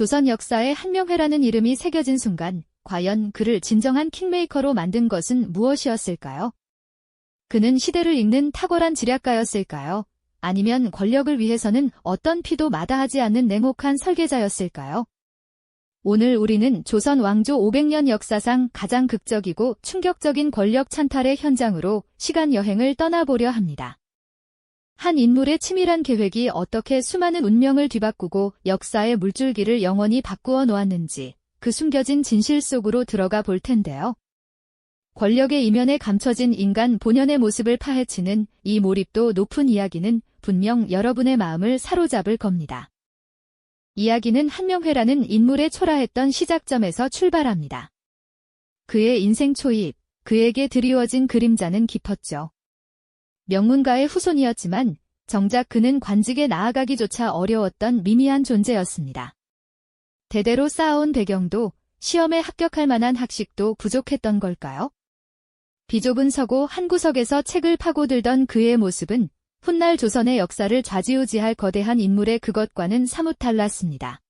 조선 역사에 한명회라는 이름이 새겨진 순간 과연 그를 진정한 킹메이커로 만든 것은 무엇이었을까요? 그는 시대를 읽는 탁월한 지략가였을까요? 아니면 권력을 위해서는 어떤 피도 마다하지 않는 냉혹한 설계자였을까요? 오늘 우리는 조선 왕조 500년 역사상 가장 극적이고 충격적인 권력 찬탈의 현장으로 시간 여행을 떠나보려 합니다. 한 인물의 치밀한 계획이 어떻게 수많은 운명을 뒤바꾸고 역사의 물줄기를 영원히 바꾸어 놓았는지 그 숨겨진 진실 속으로 들어가 볼 텐데요. 권력의 이면에 감춰진 인간 본연의 모습을 파헤치는 이 몰입도 높은 이야기는 분명 여러분의 마음을 사로잡을 겁니다. 이야기는 한명회라는 인물의 초라했던 시작점에서 출발합니다. 그의 인생 초입, 그에게 드리워진 그림자는 깊었죠. 명문가의 후손이었지만 정작 그는 관직에 나아가기조차 어려웠던 미미한 존재였습니다. 대대로 쌓아온 배경도 시험에 합격할 만한 학식도 부족했던 걸까요? 비좁은 서고 한 구석에서 책을 파고들던 그의 모습은 훗날 조선의 역사를 좌지우지할 거대한 인물의 그것과는 사뭇 달랐습니다.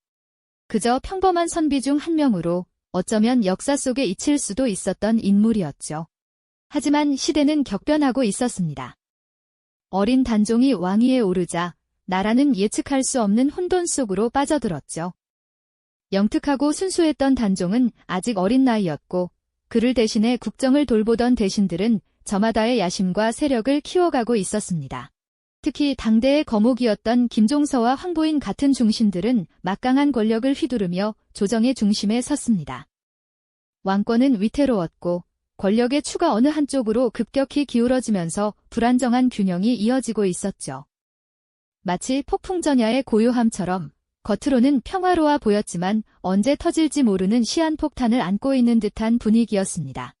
그저 평범한 선비 중 한 명으로 어쩌면 역사 속에 잊힐 수도 있었던 인물이었죠. 하지만 시대는 격변하고 있었습니다. 어린 단종이 왕위에 오르자 나라는 예측할 수 없는 혼돈 속으로 빠져들었죠. 영특하고 순수했던 단종은 아직 어린 나이였고 그를 대신해 국정을 돌보던 대신들은 저마다의 야심과 세력을 키워가고 있었습니다. 특히 당대의 거목이었던 김종서와 황보인 같은 중신들은 막강한 권력을 휘두르며 조정의 중심에 섰습니다. 왕권은 위태로웠고 권력의 추가 어느 한쪽으로 급격히 기울어지면서 불안정한 균형이 이어지고 있었죠. 마치 폭풍전야의 고요함처럼 겉으로는 평화로워 보였지만 언제 터질지 모르는 시한폭탄을 안고 있는 듯한 분위기였습니다.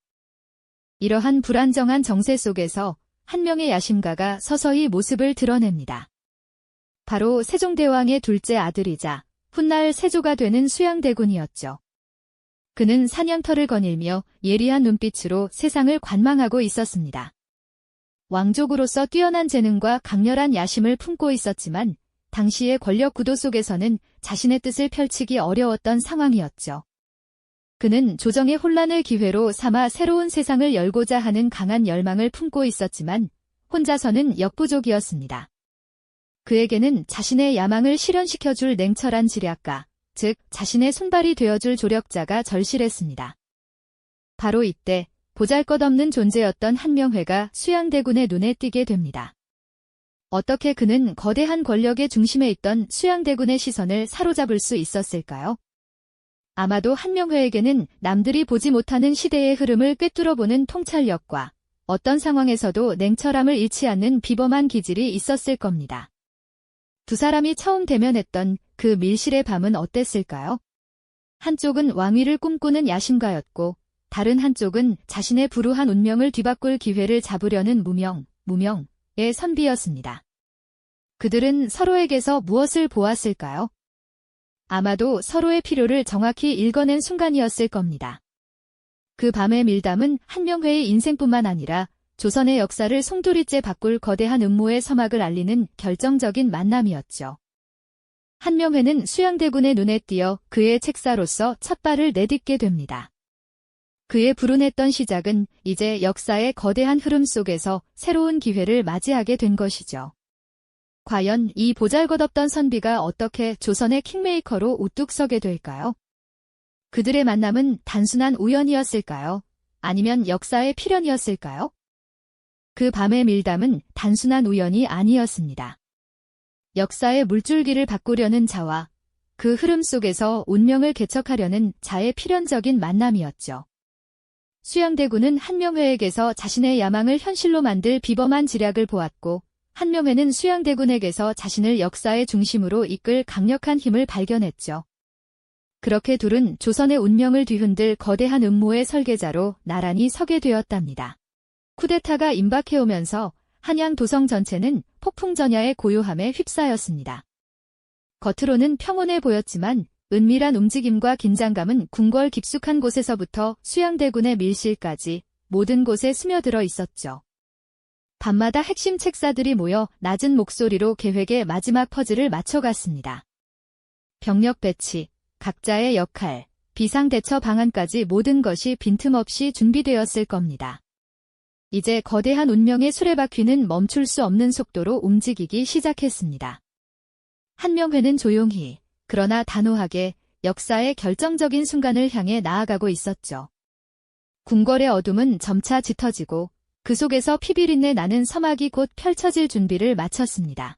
이러한 불안정한 정세 속에서 한 명의 야심가가 서서히 모습을 드러냅니다. 바로 세종대왕의 둘째 아들이자 훗날 세조가 되는 수양대군이었죠. 그는 사냥터를 거닐며 예리한 눈빛으로 세상을 관망하고 있었습니다. 왕족으로서 뛰어난 재능과 강렬한 야심을 품고 있었지만 당시의 권력 구도 속에서는 자신의 뜻을 펼치기 어려웠던 상황이었죠. 그는 조정의 혼란을 기회로 삼아 새로운 세상을 열고자 하는 강한 열망을 품고 있었지만 혼자서는 역부족이었습니다. 그에게는 자신의 야망을 실현시켜줄 냉철한 지략가, 즉 자신의 손발이 되어줄 조력자가 절실했습니다. 바로 이때 보잘것없는 존재였던 한명회가 수양대군의 눈에 띄게 됩니다. 어떻게 그는 거대한 권력의 중심에 있던 수양대군의 시선을 사로잡을 수 있었을까요? 아마도 한명회에게는 남들이 보지 못하는 시대의 흐름을 꿰뚫어보는 통찰력과 어떤 상황에서도 냉철함을 잃지 않는 비범한 기질이 있었을 겁니다. 두 사람이 처음 대면했던 그 밀실의 밤은 어땠을까요? 한쪽은 왕위를 꿈꾸는 야심가였고 다른 한쪽은 자신의 불우한 운명을 뒤바꿀 기회를 잡으려는 무명의 선비였습니다. 그들은 서로에게서 무엇을 보았을까요? 아마도 서로의 필요를 정확히 읽어낸 순간이었을 겁니다. 그 밤의 밀담은 한명회의 인생뿐만 아니라 조선의 역사를 송두리째 바꿀 거대한 음모의 서막을 알리는 결정적인 만남이었죠. 한명회는 수양대군의 눈에 띄어 그의 책사로서 첫 발을 내딛게 됩니다. 그의 불운했던 시작은 이제 역사의 거대한 흐름 속에서 새로운 기회를 맞이하게 된 것이죠. 과연 이 보잘것없던 선비가 어떻게 조선의 킹메이커로 우뚝 서게 될까요? 그들의 만남은 단순한 우연이었을까요? 아니면 역사의 필연이었을까요? 그 밤의 밀담은 단순한 우연이 아니었습니다. 역사의 물줄기를 바꾸려는 자와 그 흐름 속에서 운명을 개척하려는 자의 필연적인 만남이었죠. 수양대군은 한명회에게서 자신의 야망을 현실로 만들 비범한 지략을 보았고 한명회는 수양대군에게서 자신을 역사의 중심으로 이끌 강력한 힘을 발견했죠. 그렇게 둘은 조선의 운명을 뒤흔들 거대한 음모의 설계자로 나란히 서게 되었답니다. 쿠데타가 임박해오면서 한양 도성 전체는 폭풍전야의 고요함에 휩싸였습니다. 겉으로는 평온해 보였지만 은밀한 움직임과 긴장감은 궁궐 깊숙한 곳에서부터 수양대군의 밀실까지 모든 곳에 스며들어 있었죠. 밤마다 핵심 책사들이 모여 낮은 목소리로 계획의 마지막 퍼즐을 맞춰갔습니다. 병력 배치, 각자의 역할, 비상대처 방안까지 모든 것이 빈틈없이 준비되었을 겁니다. 이제 거대한 운명의 수레바퀴는 멈출 수 없는 속도로 움직이기 시작했습니다. 한명회는 조용히, 그러나 단호하게 역사의 결정적인 순간을 향해 나아가고 있었죠. 궁궐의 어둠은 점차 짙어지고 그 속에서 피비린내 나는 서막이 곧 펼쳐질 준비를 마쳤습니다.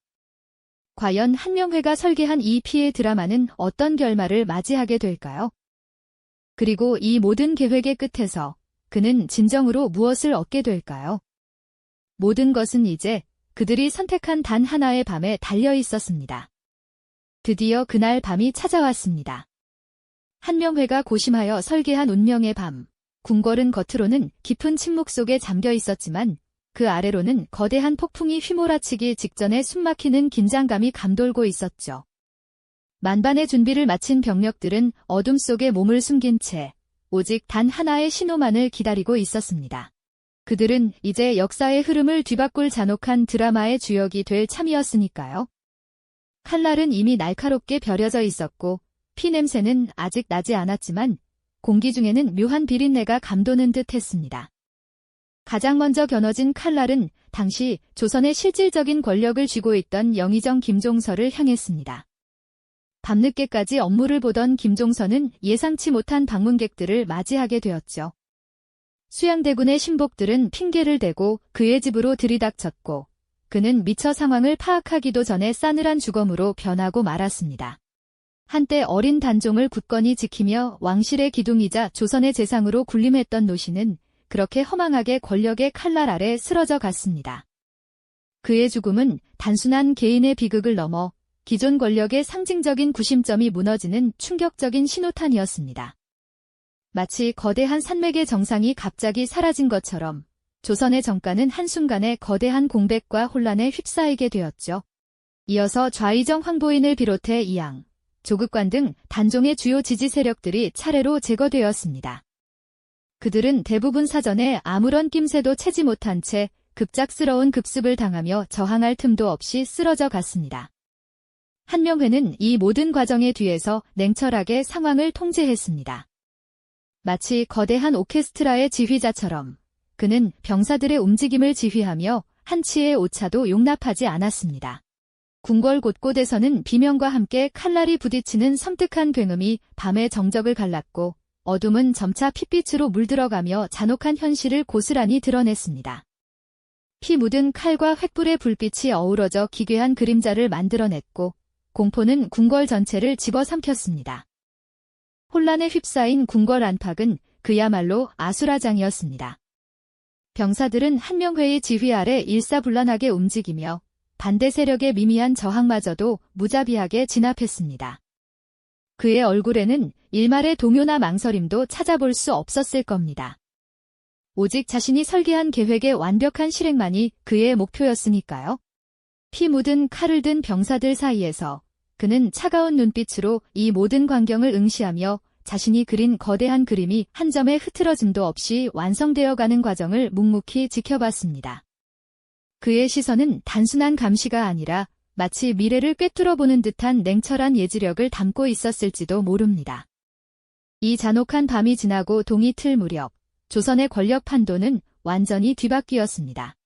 과연 한명회가 설계한 이 피해 드라마는 어떤 결말을 맞이하게 될까요? 그리고 이 모든 계획의 끝에서 그는 진정으로 무엇을 얻게 될까요? 모든 것은 이제 그들이 선택한 단 하나의 밤에 달려 있었습니다. 드디어 그날 밤이 찾아왔습니다. 한명회가 고심하여 설계한 운명의 밤. 궁궐은 겉으로는 깊은 침묵 속에 잠겨 있었지만 그 아래로는 거대한 폭풍이 휘몰아치기 직전에 숨막히는 긴장감이 감돌고 있었죠. 만반의 준비를 마친 병력들은 어둠 속에 몸을 숨긴 채 오직 단 하나의 신호만을 기다리고 있었습니다. 그들은 이제 역사의 흐름을 뒤바꿀 잔혹한 드라마의 주역이 될 참이었으니까요. 칼날은 이미 날카롭게 벼려져 있었고 피 냄새는 아직 나지 않았지만 공기 중에는 묘한 비린내가 감도는 듯 했습니다. 가장 먼저 겨눠진 칼날은 당시 조선의 실질적인 권력을 쥐고 있던 영의정 김종서를 향했습니다. 밤늦게까지 업무를 보던 김종서는 예상치 못한 방문객들을 맞이하게 되었죠. 수양대군의 신복들은 핑계를 대고 그의 집으로 들이닥쳤고 그는 미처 상황을 파악하기도 전에 싸늘한 주검으로 변하고 말았습니다. 한때 어린 단종을 굳건히 지키며 왕실의 기둥이자 조선의 재상으로 군림했던 노신은 그렇게 허망하게 권력의 칼날 아래 쓰러져 갔습니다. 그의 죽음은 단순한 개인의 비극을 넘어 기존 권력의 상징적인 구심점이 무너지는 충격적인 신호탄이었습니다. 마치 거대한 산맥의 정상이 갑자기 사라진 것처럼 조선의 정가는 한순간에 거대한 공백과 혼란에 휩싸이게 되었죠. 이어서 좌의정 황보인을 비롯해 이양, 조급관 등 단종의 주요 지지 세력들이 차례로 제거되었습니다. 그들은 대부분 사전에 아무런 낌새도 채지 못한 채 급작스러운 급습을 당하며 저항할 틈도 없이 쓰러져 갔습니다. 한명회는 이 모든 과정의 뒤에서 냉철하게 상황을 통제했습니다. 마치 거대한 오케스트라의 지휘자처럼 그는 병사들의 움직임을 지휘하며 한치의 오차도 용납하지 않았습니다. 궁궐 곳곳에서는 비명과 함께 칼날이 부딪히는 섬뜩한 굉음이 밤의 정적을 갈랐고 어둠은 점차 핏빛으로 물들어가며 잔혹한 현실을 고스란히 드러냈습니다. 피 묻은 칼과 횃불의 불빛이 어우러져 기괴한 그림자를 만들어냈고 공포는 궁궐 전체를 집어삼켰습니다. 혼란에 휩싸인 궁궐 안팎은 그야말로 아수라장이었습니다. 병사들은 한명회의 지휘 아래 일사불란하게 움직이며 반대 세력의 미미한 저항마저도 무자비하게 진압했습니다. 그의 얼굴에는 일말의 동요나 망설임도 찾아볼 수 없었을 겁니다. 오직 자신이 설계한 계획의 완벽한 실행만이 그의 목표였으니까요. 피 묻은 칼을 든 병사들 사이에서 그는 차가운 눈빛으로 이 모든 광경을 응시하며 자신이 그린 거대한 그림이 한 점의 흐트러짐도 없이 완성되어가는 과정을 묵묵히 지켜봤습니다. 그의 시선은 단순한 감시가 아니라 마치 미래를 꿰뚫어보는 듯한 냉철한 예지력을 담고 있었을지도 모릅니다. 이 잔혹한 밤이 지나고 동이 틀 무렵 조선의 권력 판도는 완전히 뒤바뀌었습니다.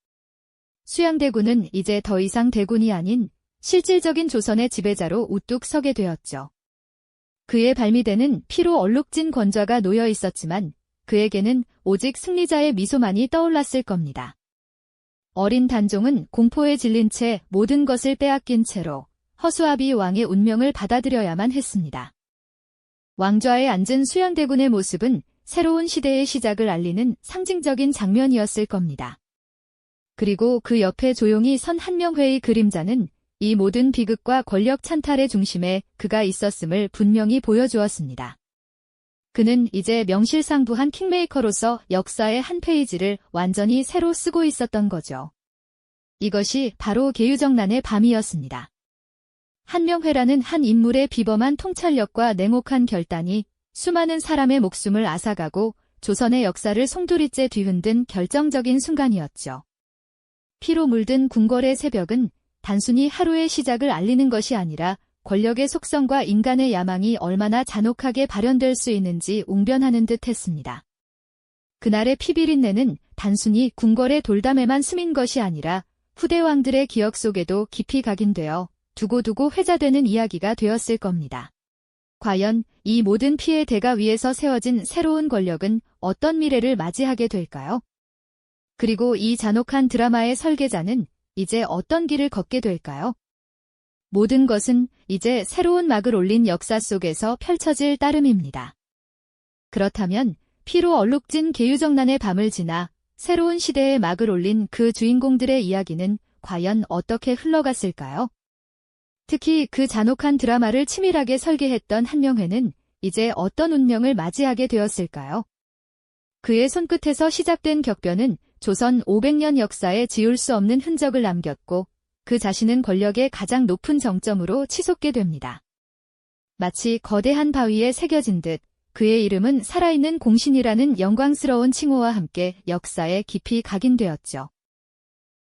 수양대군은 이제 더 이상 대군이 아닌 실질적인 조선의 지배자로 우뚝 서게 되었죠. 그의 발미대는 피로 얼룩진 권좌가 놓여 있었지만 그에게는 오직 승리자의 미소만이 떠올랐을 겁니다. 어린 단종은 공포에 질린 채 모든 것을 빼앗긴 채로 허수아비 왕의 운명을 받아들여야만 했습니다. 왕좌에 앉은 수양대군의 모습은 새로운 시대의 시작을 알리는 상징적인 장면이었을 겁니다. 그리고 그 옆에 조용히 선 한명회의 그림자는 이 모든 비극과 권력 찬탈의 중심에 그가 있었음을 분명히 보여주었습니다. 그는 이제 명실상부한 킹메이커로서 역사의 한 페이지를 완전히 새로 쓰고 있었던 거죠. 이것이 바로 계유정난의 밤이었습니다. 한명회라는 한 인물의 비범한 통찰력과 냉혹한 결단이 수많은 사람의 목숨을 앗아가고 조선의 역사를 송두리째 뒤흔든 결정적인 순간이었죠. 피로 물든 궁궐의 새벽은 단순히 하루의 시작을 알리는 것이 아니라 권력의 속성과 인간의 야망이 얼마나 잔혹하게 발현될 수 있는지 웅변하는 듯 했습니다. 그날의 피비린내는 단순히 궁궐의 돌담에만 스민 것이 아니라 후대 왕들의 기억 속에도 깊이 각인되어 두고두고 회자되는 이야기가 되었을 겁니다. 과연 이 모든 피해 대가 위에서 세워진 새로운 권력은 어떤 미래를 맞이하게 될까요? 그리고 이 잔혹한 드라마의 설계자는 이제 어떤 길을 걷게 될까요? 모든 것은 이제 새로운 막을 올린 역사 속에서 펼쳐질 따름입니다. 그렇다면 피로 얼룩진 계유정난의 밤을 지나 새로운 시대에 막을 올린 그 주인공들의 이야기는 과연 어떻게 흘러갔을까요? 특히 그 잔혹한 드라마를 치밀하게 설계했던 한명회는 이제 어떤 운명을 맞이하게 되었을까요? 그의 손끝에서 시작된 격변은 조선 500년 역사에 지울 수 없는 흔적을 남겼고 그 자신은 권력의 가장 높은 정점으로 치솟게 됩니다. 마치 거대한 바위에 새겨진 듯 그의 이름은 살아있는 공신이라는 영광스러운 칭호와 함께 역사에 깊이 각인되었죠.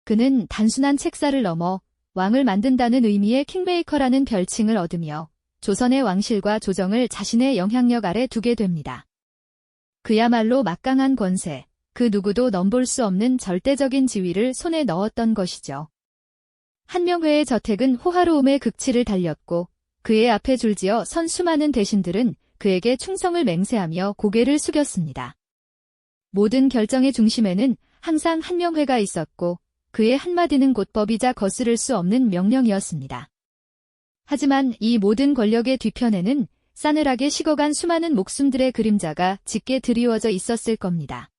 그는 단순한 책사를 넘어 왕을 만든다는 의미의 킹메이커라는 별칭을 얻으며 조선의 왕실과 조정을 자신의 영향력 아래 두게 됩니다. 그야말로 막강한 권세, 그 누구도 넘볼 수 없는 절대적인 지위를 손에 넣었던 것이죠. 한명회의 저택은 호화로움의 극치를 달렸고 그의 앞에 줄지어 선 수많은 대신들은 그에게 충성을 맹세하며 고개를 숙였습니다. 모든 결정의 중심에는 항상 한명회가 있었고 그의 한마디는 곧 법이자 거스를 수 없는 명령이었습니다. 하지만 이 모든 권력의 뒤편에는 싸늘하게 식어간 수많은 목숨들의 그림자가 짙게 드리워져 있었을 겁니다.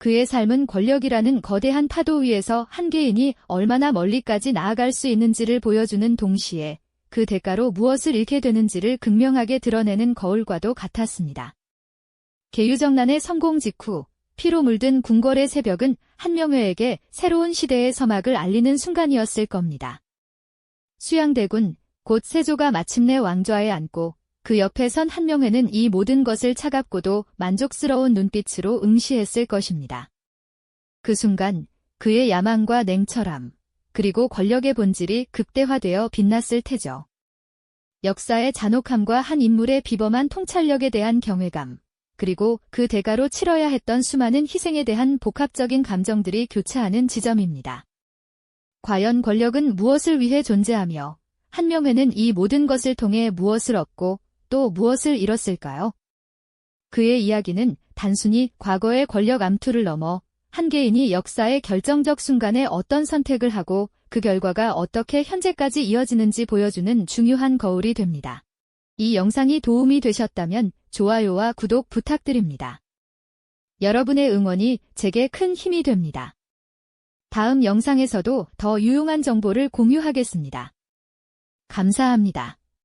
그의 삶은 권력이라는 거대한 파도 위에서 한 개인이 얼마나 멀리까지 나아갈 수 있는지를 보여주는 동시에 그 대가로 무엇을 잃게 되는지를 극명하게 드러내는 거울과도 같았습니다. 계유정난의 성공 직후 피로 물든 궁궐의 새벽은 한명회에게 새로운 시대의 서막을 알리는 순간이었을 겁니다. 수양대군, 곧 세조가 마침내 왕좌에 앉고 그 옆에 선 한명회는 이 모든 것을 차갑고도 만족스러운 눈빛으로 응시했을 것입니다. 그 순간 그의 야망과 냉철함, 그리고 권력의 본질이 극대화되어 빛났을 테죠. 역사의 잔혹함과 한 인물의 비범한 통찰력에 대한 경외감, 그리고 그 대가로 치러야 했던 수많은 희생에 대한 복합적인 감정들이 교차하는 지점입니다. 과연 권력은 무엇을 위해 존재하며 한명회는 이 모든 것을 통해 무엇을 얻고 또 무엇을 잃었을까요? 그의 이야기는 단순히 과거의 권력 암투를 넘어 한 개인이 역사의 결정적 순간에 어떤 선택을 하고 그 결과가 어떻게 현재까지 이어지는지 보여주는 중요한 거울이 됩니다. 이 영상이 도움이 되셨다면 좋아요와 구독 부탁드립니다. 여러분의 응원이 제게 큰 힘이 됩니다. 다음 영상에서도 더 유용한 정보를 공유하겠습니다. 감사합니다.